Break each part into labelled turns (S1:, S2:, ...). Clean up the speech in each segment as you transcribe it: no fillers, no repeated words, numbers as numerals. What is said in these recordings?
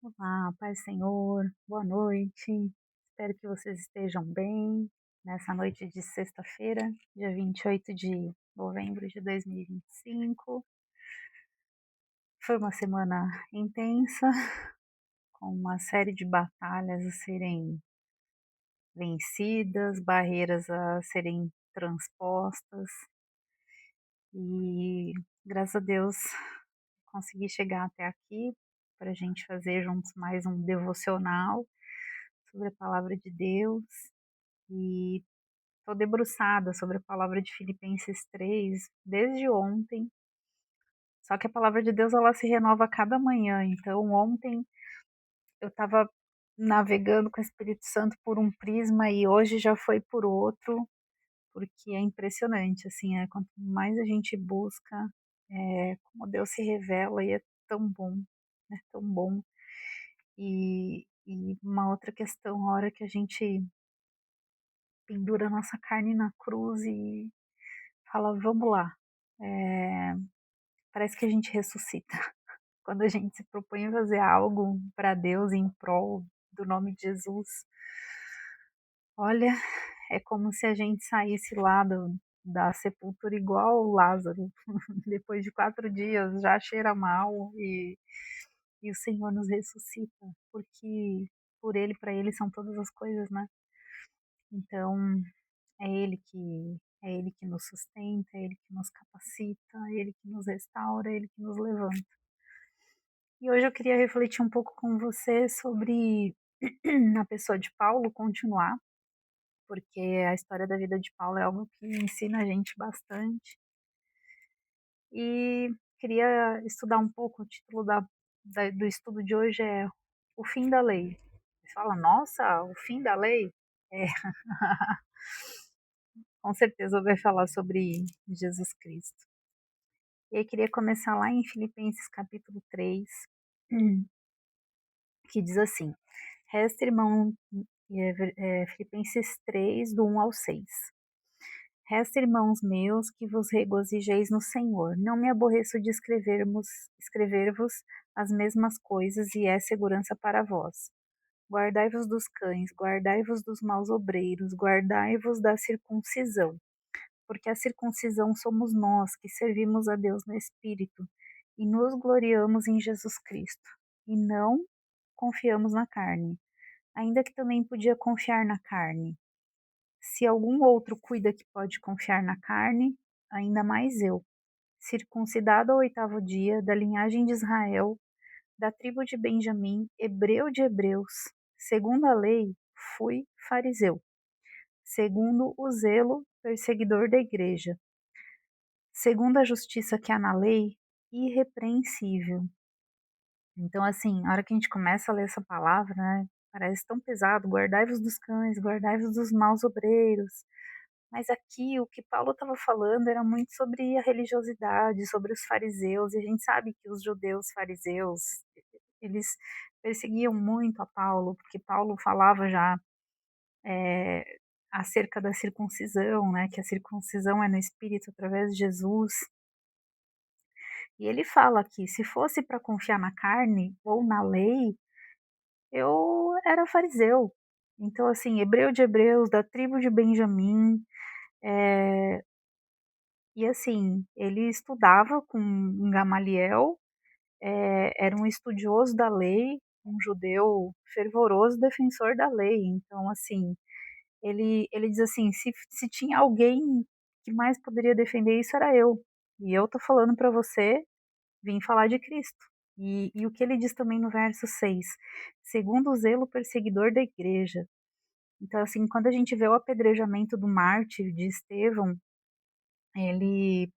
S1: Olá, paz Senhor, boa noite. Espero que vocês estejam bem nessa noite de sexta-feira, dia 28 de novembro de 2025. Foi uma semana intensa, com uma série de batalhas a serem vencidas, barreiras a serem transpostas e, graças a Deus, consegui chegar até aqui para a gente fazer juntos mais um devocional sobre a palavra de Deus. E estou debruçada sobre a palavra de Filipenses 3 desde ontem, só que a palavra de Deus ela se renova a cada manhã, então ontem eu estava navegando com o Espírito Santo por um prisma e hoje já foi por outro, porque é impressionante, assim, quanto mais a gente busca, como Deus se revela e é tão bom, é tão bom. E uma outra questão, a hora que a gente pendura a nossa carne na cruz e fala: "Vamos lá", eh, parece que a gente ressuscita. Quando a gente se propõe a fazer algo para Deus em prol do nome de Jesus, olha, é como se a gente saísse lá da sepultura igual Lázaro, depois de 4 dias já cheira mal e o Senhor nos ressuscita, porque por Ele, para Ele são todas as coisas, né. Então é Ele que nos sustenta, é Ele que nos capacita, é Ele que nos restaura, é Ele que nos levanta. E hoje eu queria refletir um pouco com você sobre a pessoa de Paulo, continuar, porque a história da vida de Paulo é algo que ensina a gente bastante. E queria estudar um pouco, o título do estudo de hoje é O Fim da Lei. Você fala, nossa, o fim da lei? É, com certeza vai falar sobre Jesus Cristo. E aí queria começar lá em Filipenses capítulo 3, que diz assim: Resta, irmão, Filipenses 3, do 1 ao 6. Resta, irmãos meus, que vos regozijeis no Senhor. Não me aborreço de escrever-vos as mesmas coisas, e é segurança para vós. Guardai-vos dos cães, guardai-vos dos maus obreiros, guardai-vos da circuncisão. Porque a circuncisão somos nós, que servimos a Deus no Espírito, e nos gloriamos em Jesus Cristo, e não confiamos na carne, ainda que também podia confiar na carne. Se algum outro cuida que pode confiar na carne, ainda mais eu, circuncidado ao 8º dia, da linhagem de Israel, da tribo de Benjamim, hebreu de hebreus, segundo a lei, fui fariseu, segundo o zelo, perseguidor da igreja, segundo a justiça que há na lei, irrepreensível. Então, assim, a hora que a gente começa a ler essa palavra, né, parece tão pesado, guardai-vos dos cães, guardai-vos dos maus obreiros. Mas aqui o que Paulo estava falando era muito sobre a religiosidade, sobre os fariseus, e a gente sabe que os judeus fariseus, eles perseguiam muito a Paulo, porque Paulo falava já eh, acerca da circuncisão, né, que a circuncisão é no espírito através de Jesus. E ele fala que se fosse para confiar na carne ou na lei, eu era fariseu. Então, assim, hebreu de hebreus, da tribo de Benjamim, eh, e assim, ele estudava com Gamaliel, era um estudioso da lei, um judeu fervoroso defensor da lei. Então, assim, ele diz assim: "Se tinha alguém que mais poderia defender isso era eu, e eu tô falando para você, vim falar de Cristo". E o que ele diz também no verso 6: "Segundo o zelo perseguidor da igreja". Então, assim, quando a gente vê o apedrejamento do mártir de Estevão,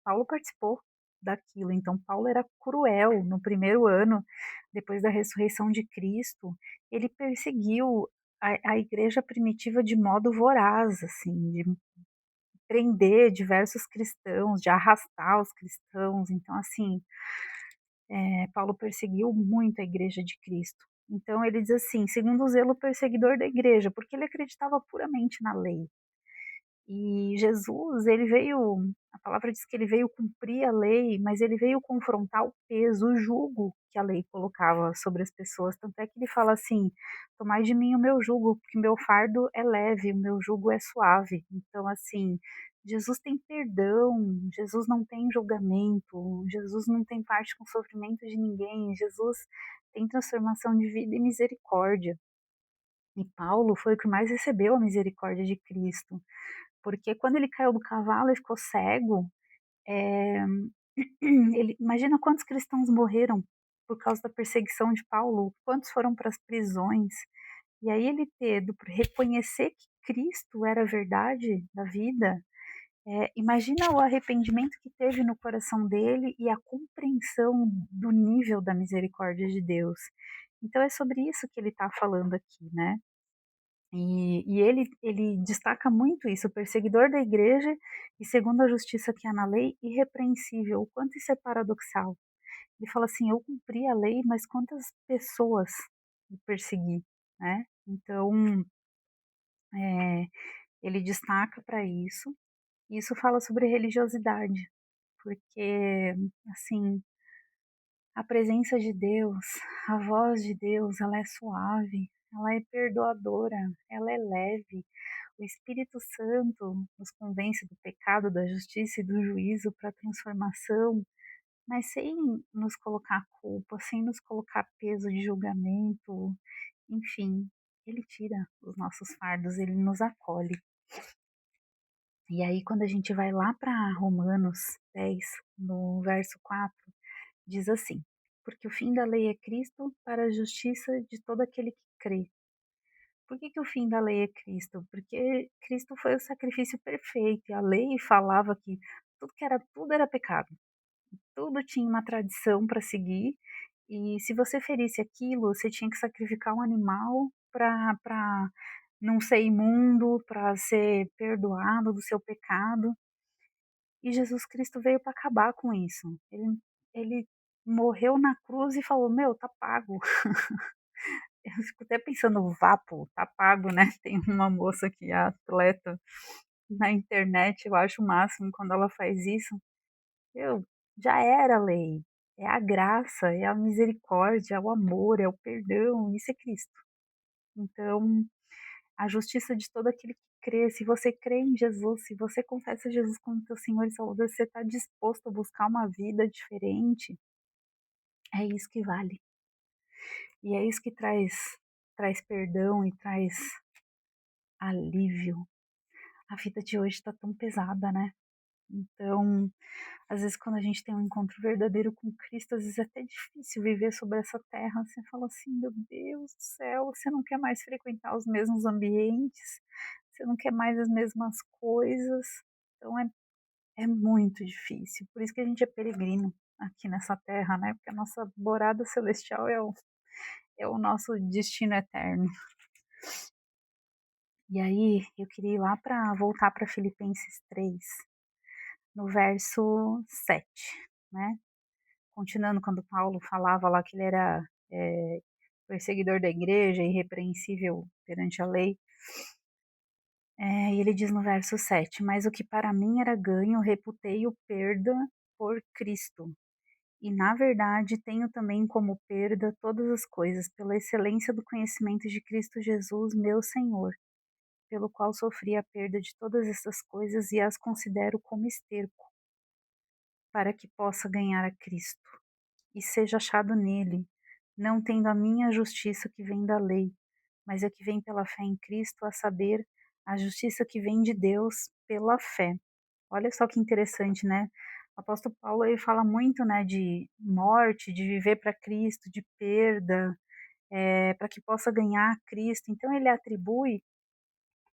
S1: Paulo participou daquilo, então Paulo era cruel no primeiro ano, depois da ressurreição de Cristo, ele perseguiu a igreja primitiva de modo voraz, assim, de prender diversos cristãos, de arrastar os cristãos, então assim, Paulo perseguiu muito a igreja de Cristo. Então ele diz assim, segundo o zelo perseguidor da igreja, porque ele acreditava puramente na lei. E Jesus, ele veio, a palavra diz que ele veio cumprir a lei, mas ele veio confrontar o peso, o jugo que a lei colocava sobre as pessoas. Tanto é que ele fala assim: tomai de mim o meu jugo, porque meu fardo é leve, o meu jugo é suave. Então, assim, Jesus tem perdão, Jesus não tem julgamento, Jesus não tem parte com o sofrimento de ninguém, Jesus tem transformação de vida e misericórdia. E Paulo foi o que mais recebeu a misericórdia de Cristo, porque quando ele caiu do cavalo e ficou cego, eh, ele imagina quantos cristãos morreram por causa da perseguição de Paulo, quantos foram para as prisões. E aí ele ter do reconhecer que Cristo era a verdade da vida, imagina o arrependimento que teve no coração dele e a compreensão do nível da misericórdia de Deus. Então é sobre isso que ele está falando aqui, né? E ele destaca muito isso, o perseguidor da igreja e segundo a justiça que há na lei, irrepreensível. O quanto isso é paradoxal. Ele fala assim: eu cumpri a lei, mas quantas pessoas eu persegui, né? Então, eh, ele destaca para isso. E isso fala sobre religiosidade, porque, assim, a presença de Deus, a voz de Deus, ela é suave, ela é perdoadora, ela é leve. O Espírito Santo nos convence do pecado, da justiça e do juízo para a transformação, mas sem nos colocar culpa, sem nos colocar peso de julgamento, enfim, ele tira os nossos fardos, ele nos acolhe. E aí, quando a gente vai lá para Romanos 10, no verso 4, diz assim: porque o fim da lei é Cristo para a justiça de todo aquele que crê. Por que o fim da lei é Cristo? Porque Cristo foi o sacrifício perfeito, e a lei falava que tudo era pecado, tudo tinha uma tradição para seguir, e se você ferisse aquilo, você tinha que sacrificar um animal para não ser imundo, para ser perdoado do seu pecado. E Jesus Cristo veio para acabar com isso. Ele morreu na cruz e falou: Meu, tá pago. Eu fico até pensando, vapo, tá pago, né? Tem uma moça que é atleta na internet, eu acho o máximo quando ela faz isso. Eu, já era a lei. É a graça, é a misericórdia, é o amor, é o perdão, isso é Cristo. Então, a justiça de todo aquele que crê, se você crê em Jesus, se você confessa Jesus como teu Senhor e Salvador, você está disposto a buscar uma vida diferente, é isso que vale. E é isso que traz perdão e traz alívio. A vida de hoje está tão pesada, né? Então, às vezes quando a gente tem um encontro verdadeiro com Cristo, às vezes é até difícil viver sobre essa terra. Você fala assim, meu Deus do céu, você não quer mais frequentar os mesmos ambientes, você não quer mais as mesmas coisas. Então é muito difícil. Por isso que a gente é peregrino aqui nessa terra, né? Porque a nossa morada celestial é o nosso destino eterno. E aí, eu queria ir lá para voltar para Filipenses 3, no verso 7, né? Continuando quando Paulo falava lá que ele era perseguidor da igreja, irrepreensível perante a lei, e ele diz no verso 7: mas o que para mim era ganho, reputei-o perda por Cristo. E na verdade tenho também como perda todas as coisas, pela excelência do conhecimento de Cristo Jesus, meu Senhor, pelo qual sofri a perda de todas essas coisas e as considero como esterco, para que possa ganhar a Cristo e seja achado nele, não tendo a minha justiça que vem da lei, mas a que vem pela fé em Cristo, a saber, a justiça que vem de Deus pela fé. Olha só que interessante, né? O apóstolo Paulo ele fala muito, né, de morte, de viver para Cristo, de perda, para que possa ganhar Cristo. Então ele atribui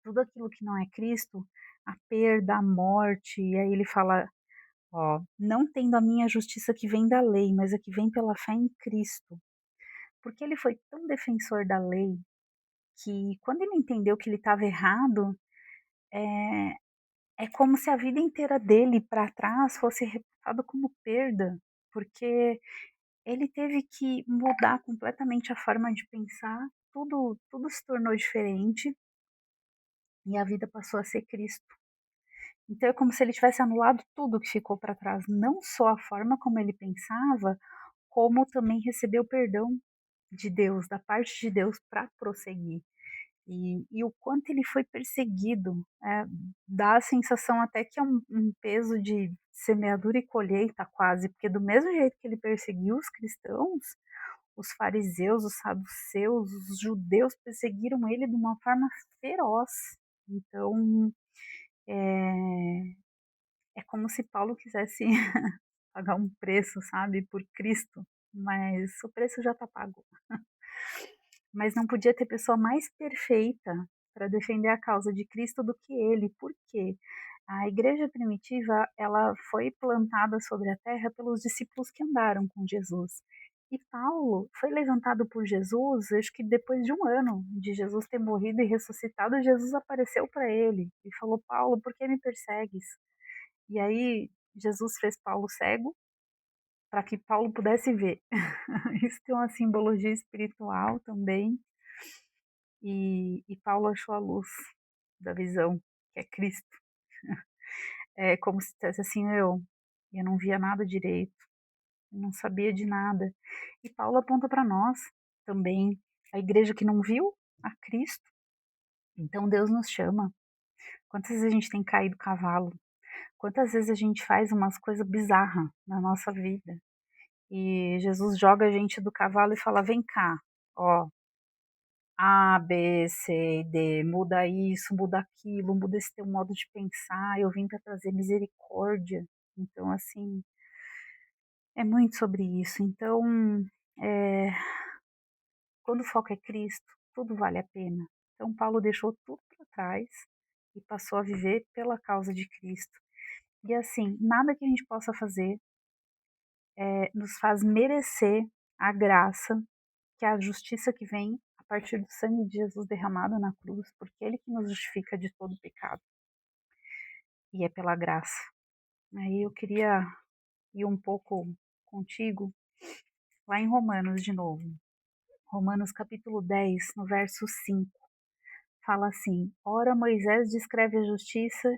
S1: tudo aquilo que não é Cristo, a perda, a morte, e aí ele fala, ó, não tendo a minha justiça que vem da lei, mas a que vem pela fé em Cristo. Porque ele foi tão defensor da lei que quando ele entendeu que ele estava errado, é, é como se a vida inteira dele para trás fosse reputada como perda, porque ele teve que mudar completamente a forma de pensar, tudo se tornou diferente e a vida passou a ser Cristo. Então é como se ele tivesse anulado tudo que ficou para trás, não só a forma como ele pensava, como também receber o perdão de Deus, da parte de Deus para prosseguir. E o quanto ele foi perseguido, dá a sensação até que é um peso de semeadura e colheita quase, porque do mesmo jeito que ele perseguiu os cristãos, os fariseus, os saduceus, os judeus perseguiram ele de uma forma feroz. Então, é como se Paulo quisesse pagar um preço, sabe, por Cristo, mas o preço já está pago. Mas não podia ter pessoa mais perfeita para defender a causa de Cristo do que ele. Por quê? A igreja primitiva, ela foi plantada sobre a terra pelos discípulos que andaram com Jesus. E Paulo foi levantado por Jesus, acho que depois de um ano de Jesus ter morrido e ressuscitado, Jesus apareceu para ele e falou: Paulo, por que me persegues? E aí Jesus fez Paulo cego para que Paulo pudesse ver. Isso tem uma simbologia espiritual também. E Paulo achou a luz da visão, que é Cristo. É como se dissesse assim: eu não via nada direito, eu não sabia de nada. E Paulo aponta para nós também, a igreja que não viu a Cristo. Então Deus nos chama. Quantas vezes a gente tem caído cavalo? Quantas vezes a gente faz umas coisas bizarras na nossa vida? E Jesus joga a gente do cavalo e fala: vem cá, ó, A, B, C, D, muda isso, muda aquilo, muda esse teu modo de pensar, eu vim para trazer misericórdia. Então, assim, é muito sobre isso. Então, eh, quando o foco é Cristo, tudo vale a pena. Então, Paulo deixou tudo para trás e passou a viver pela causa de Cristo. E assim, nada que a gente possa fazer nos faz merecer a graça, que é a justiça que vem a partir do sangue de Jesus derramado na cruz, porque é Ele que nos justifica de todo pecado. E é pela graça. Aí eu queria ir um pouco contigo lá em Romanos de novo. Romanos capítulo 10, no verso 5, fala assim: Ora, Moisés descreve a justiça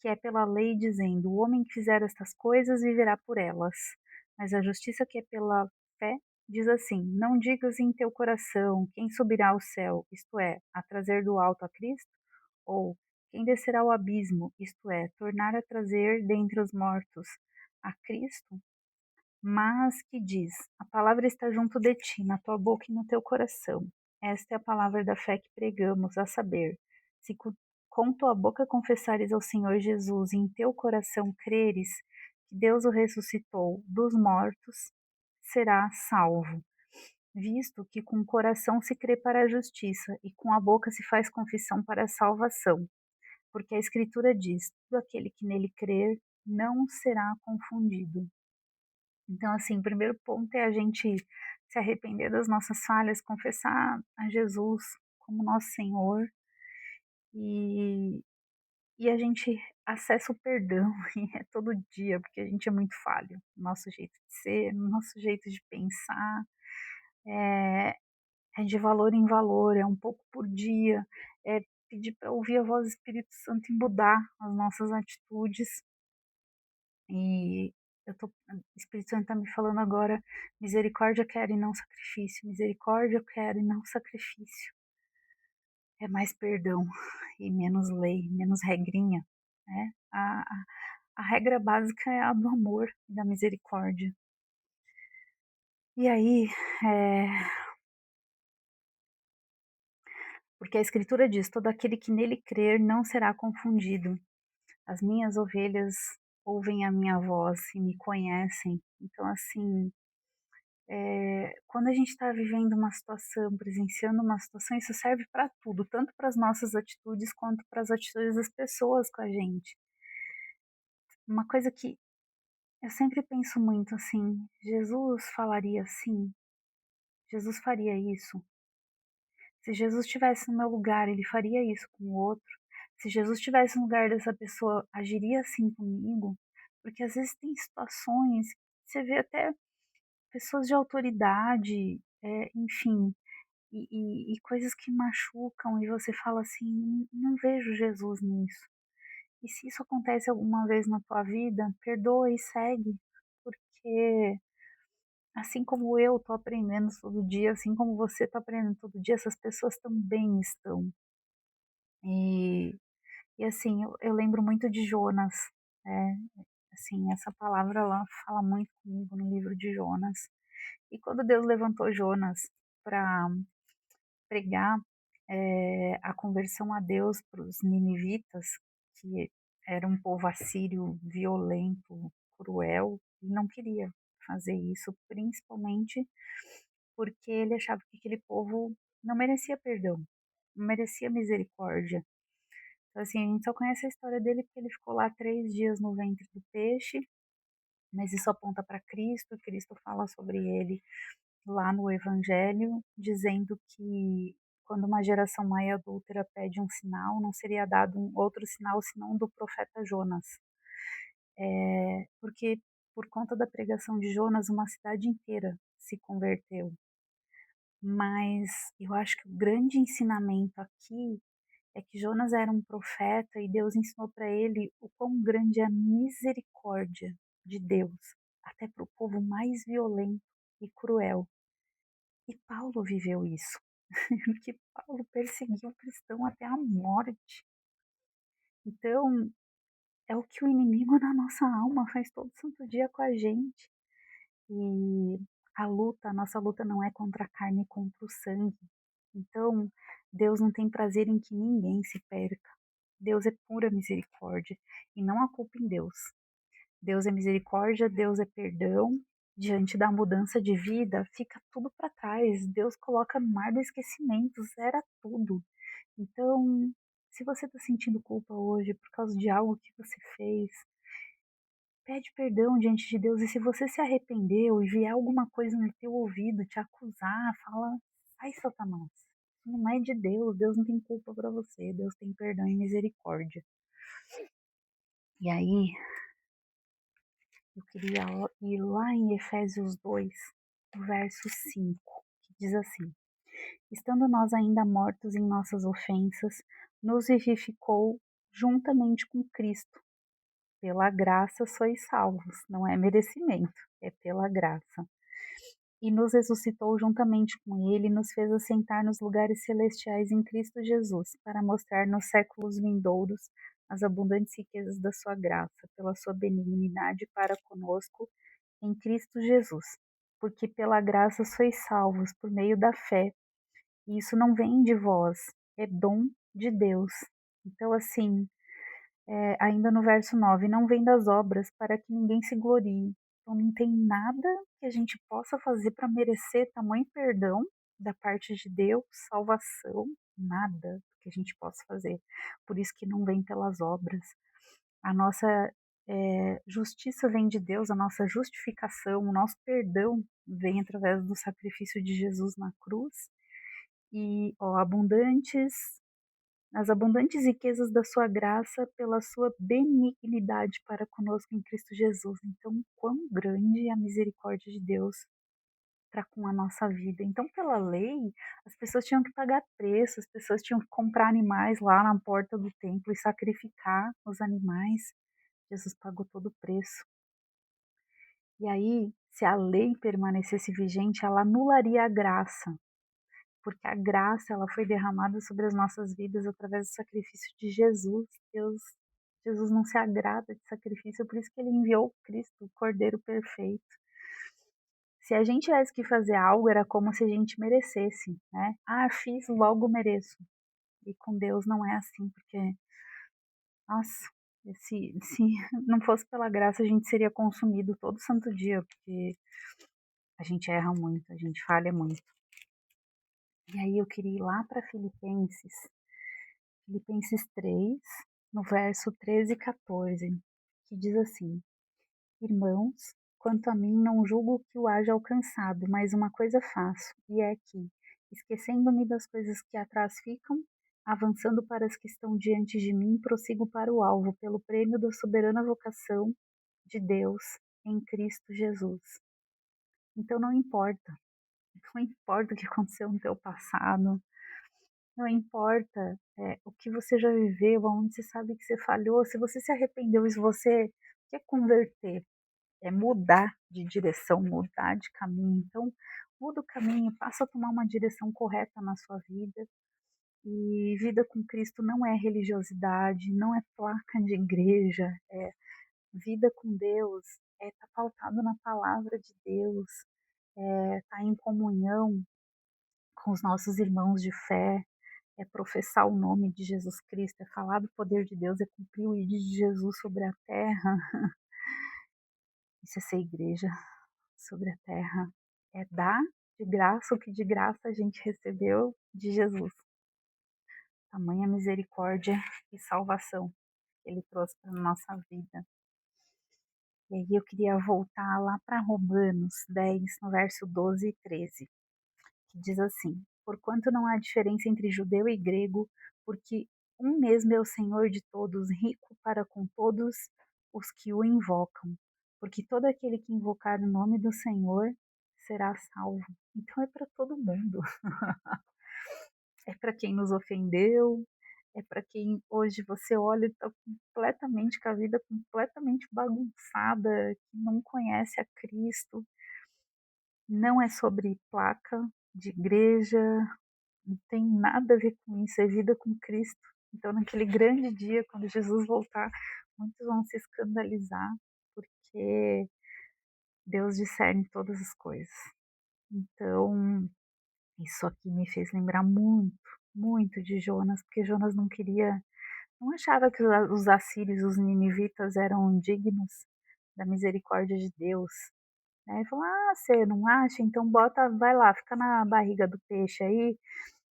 S1: que é pela lei, dizendo: o homem que fizer estas coisas viverá por elas. Mas a justiça que é pela fé diz assim: não digas em teu coração quem subirá ao céu, isto é, a trazer do alto a Cristo, ou quem descerá ao abismo, isto é, tornar a trazer dentre os mortos a Cristo, mas que diz: a palavra está junto de ti, na tua boca e no teu coração. Esta é a palavra da fé que pregamos, a saber, se com tua boca confessares ao Senhor Jesus e em teu coração creres que Deus o ressuscitou dos mortos, serás salvo. Visto que com o coração se crê para a justiça e com a boca se faz confissão para a salvação. Porque a Escritura diz: todo aquele que nele crer não será confundido. Então, assim, o primeiro ponto é a gente se arrepender das nossas falhas, confessar a Jesus como nosso Senhor e, e a gente acessa o perdão, e é todo dia, porque a gente é muito falho, no nosso jeito de ser, no nosso jeito de pensar, é, é de valor em valor, é um pouco por dia, é pedir para ouvir a voz do Espírito Santo e mudar as nossas atitudes. E o Espírito Santo está me falando agora: misericórdia eu quero e não sacrifício, misericórdia eu quero e não sacrifício. É mais perdão e menos lei, menos regrinha, né? A regra básica é a do amor e da misericórdia. E aí, é, porque a Escritura diz: todo aquele que nele crer não será confundido. As minhas ovelhas ouvem a minha voz e me conhecem. Então, assim, quando a gente está vivendo uma situação, presenciando uma situação, isso serve para tudo, tanto para as nossas atitudes quanto para as atitudes das pessoas com a gente. Uma coisa que eu sempre penso muito assim: Jesus falaria assim? Jesus faria isso? Se Jesus estivesse no meu lugar, ele faria isso com o outro? Se Jesus estivesse no lugar dessa pessoa, agiria assim comigo? Porque às vezes tem situações, você vê até pessoas de autoridade, enfim, e coisas que machucam, e você fala assim: não vejo Jesus nisso. E se isso acontece alguma vez na tua vida, perdoa e segue, porque assim como eu tô aprendendo todo dia, assim como você tá aprendendo todo dia, essas pessoas também estão. E, e assim, eu lembro muito de Jonas, né? Assim, essa palavra ela fala muito comigo no livro de Jonas. E quando Deus levantou Jonas para pregar a conversão a Deus para os ninivitas, que era um povo assírio violento, cruel, ele não queria fazer isso, principalmente porque ele achava que aquele povo não merecia perdão, não merecia misericórdia. Então, assim, a gente só conhece a história dele porque ele ficou lá 3 dias no ventre do peixe, mas isso aponta para Cristo, Cristo fala sobre ele lá no Evangelho, dizendo que quando uma geração má e adúltera pede um sinal, não seria dado um outro sinal senão do profeta Jonas. Porque por conta da pregação de Jonas, uma cidade inteira se converteu. Mas eu acho que o grande ensinamento aqui é que Jonas era um profeta e Deus ensinou para ele o quão grande é a misericórdia de Deus, até para o povo mais violento e cruel. E Paulo viveu isso, porque Paulo perseguiu o cristão até a morte. Então, é o que o inimigo da nossa alma faz todo santo dia com a gente. E a nossa luta não é contra a carne e contra o sangue. Então, Deus não tem prazer em que ninguém se perca. Deus é pura misericórdia e não há culpa em Deus. Deus é misericórdia, Deus é perdão. Diante da mudança de vida, fica tudo para trás. Deus coloca no mar do esquecimento, zera tudo. Então, se você está sentindo culpa hoje por causa de algo que você fez, pede perdão diante de Deus. E se você se arrependeu e vier alguma coisa no teu ouvido te acusar, fala: ai, Satanás, isso não é de Deus. Deus não tem culpa para você. Deus tem perdão e misericórdia. E aí, eu queria ir lá em Efésios 2, verso 5, que diz assim: estando nós ainda mortos em nossas ofensas, nos vivificou juntamente com Cristo. Pela graça sois salvos, não é merecimento, é pela graça. E nos ressuscitou juntamente com Ele e nos fez assentar nos lugares celestiais em Cristo Jesus, para mostrar nos séculos vindouros as abundantes riquezas da sua graça, pela sua benignidade para conosco em Cristo Jesus. Porque pela graça sois salvos por meio da fé, e isso não vem de vós, é dom de Deus. Então, assim, ainda no verso 9, não vem das obras para que ninguém se glorie. Então não tem nada que a gente possa fazer para merecer tamanho perdão da parte de Deus, salvação, nada que a gente possa fazer. Por isso que não vem pelas obras. A nossa justiça vem de Deus, a nossa justificação, o nosso perdão vem através do sacrifício de Jesus na cruz. E ó, as abundantes riquezas da sua graça pela sua benignidade para conosco em Cristo Jesus. Então, quão grande é a misericórdia de Deus para com a nossa vida. Então, pela lei, as pessoas tinham que pagar preço, as pessoas tinham que comprar animais lá na porta do templo e sacrificar os animais. Jesus pagou todo o preço. E aí, se a lei permanecesse vigente, ela anularia a graça, porque a graça ela foi derramada sobre as nossas vidas através do sacrifício de Jesus. Jesus não se agrada de sacrifício, por isso que ele enviou Cristo, o Cordeiro perfeito. Se a gente tivesse que fazer algo, era como se a gente merecesse, né? Ah, fiz, logo mereço. E com Deus não é assim, porque, nossa, se não fosse pela graça, a gente seria consumido todo santo dia, porque a gente erra muito, a gente falha muito. E aí eu queria ir lá para Filipenses 3, no verso 13 e 14, que diz assim: irmãos, quanto a mim, não julgo que o haja alcançado, mas uma coisa faço, e é que, esquecendo-me das coisas que atrás ficam, avançando para as que estão diante de mim, prossigo para o alvo, pelo prêmio da soberana vocação de Deus em Cristo Jesus. Então não importa o que aconteceu no teu passado, Não importa, o que você já viveu, aonde você sabe que você falhou, se você se arrependeu e se você quer converter, é mudar de direção, mudar de caminho, então muda o caminho, passa a tomar uma direção correta na sua vida. E vida com Cristo não é religiosidade, não é placa de igreja, é vida com Deus, é estar pautado na palavra de Deus, é estar em comunhão com os nossos irmãos de fé, é professar o nome de Jesus Cristo, é falar do poder de Deus, é cumprir o ID de Jesus sobre a terra. Isso é ser igreja sobre a terra. É dar de graça o que de graça a gente recebeu de Jesus. Tamanha misericórdia e salvação que ele trouxe para a nossa vida. E aí eu queria voltar lá para Romanos 10, no verso 12 e 13, que diz assim: Porquanto não há diferença entre judeu e grego, porque um mesmo é o Senhor de todos, rico para com todos os que o invocam. Porque todo aquele que invocar o nome do Senhor será salvo. Então é para todo mundo. É para quem nos ofendeu, é para quem hoje você olha e está completamente com a vida completamente bagunçada, que não conhece a Cristo. Não é sobre placa de igreja, não tem nada a ver com isso, é vida com Cristo. Então, naquele grande dia, quando Jesus voltar, muitos vão se escandalizar, porque Deus discerne todas as coisas. Então, isso aqui me fez lembrar muito, muito de Jonas, porque Jonas não achava que os assírios, os ninivitas eram dignos da misericórdia de Deus. Né? Ele falou: ah, você não acha? Então bota, vai lá, fica na barriga do peixe aí,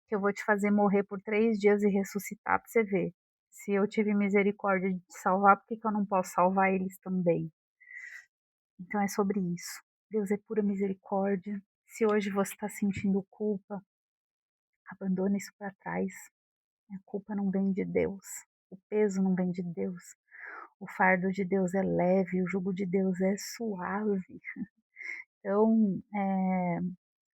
S1: que eu vou te fazer morrer por 3 dias e ressuscitar para você ver. Se eu tive misericórdia de te salvar, por que, que eu não posso salvar eles também? Então é sobre isso. Deus é pura misericórdia. Se hoje você está sentindo culpa, abandone isso para trás. A culpa não vem de Deus. O peso não vem de Deus. O fardo de Deus é leve, o jugo de Deus é suave. Então,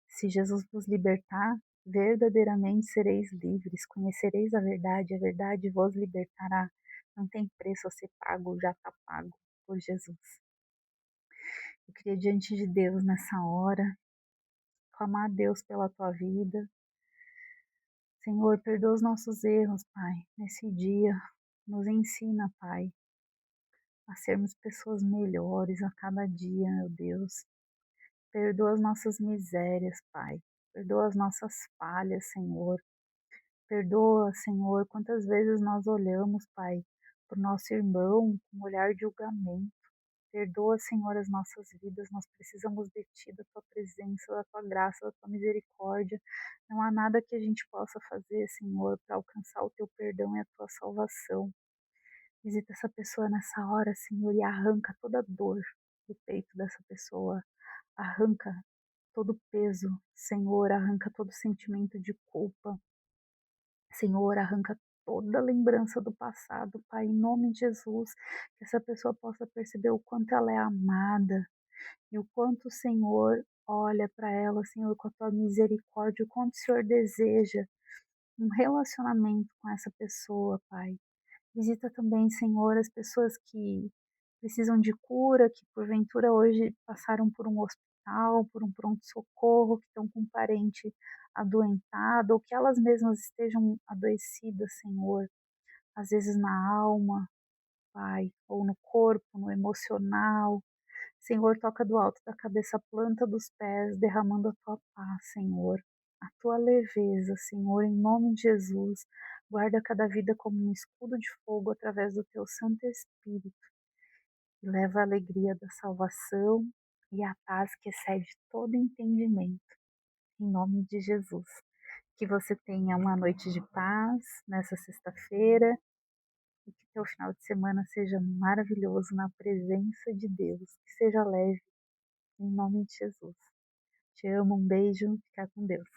S1: se Jesus vos libertar, verdadeiramente sereis livres, conhecereis a verdade vos libertará. Não tem preço a ser pago, já está pago por Jesus. Eu queria diante de Deus nessa hora, clamar a Deus pela tua vida. Senhor, perdoa os nossos erros, Pai, nesse dia. Nos ensina, Pai, a sermos pessoas melhores a cada dia, meu Deus. Perdoa as nossas misérias, Pai. Perdoa as nossas falhas, Senhor. Perdoa, Senhor, quantas vezes nós olhamos, Pai, para o nosso irmão com um olhar de julgamento. Perdoa, Senhor, as nossas vidas. Nós precisamos de Ti, da Tua presença, da Tua graça, da Tua misericórdia. Não há nada que a gente possa fazer, Senhor, para alcançar o Teu perdão e a Tua salvação. Visita essa pessoa nessa hora, Senhor, e arranca toda a dor do peito dessa pessoa. Arranca todo o peso, Senhor, arranca todo sentimento de culpa. Senhor, arranca toda lembrança do passado, Pai, em nome de Jesus, que essa pessoa possa perceber o quanto ela é amada e o quanto o Senhor olha para ela, Senhor, com a tua misericórdia, o quanto o Senhor deseja um relacionamento com essa pessoa, Pai. Visita também, Senhor, as pessoas que precisam de cura, que porventura hoje passaram por um hospital, por um pronto-socorro, que estão com um parente adoentado, ou que elas mesmas estejam adoecidas, Senhor, às vezes na alma, Pai, ou no corpo, no emocional. Senhor, toca do alto da cabeça à planta dos pés, derramando a tua paz, Senhor, a tua leveza, Senhor, em nome de Jesus. Guarda cada vida como um escudo de fogo através do teu Santo Espírito e leva a alegria da salvação e a paz que excede todo entendimento, em nome de Jesus. Que você tenha uma noite de paz nessa sexta-feira e que teu final de semana seja maravilhoso na presença de Deus, que seja leve, em nome de Jesus. Te amo, um beijo, fica com Deus.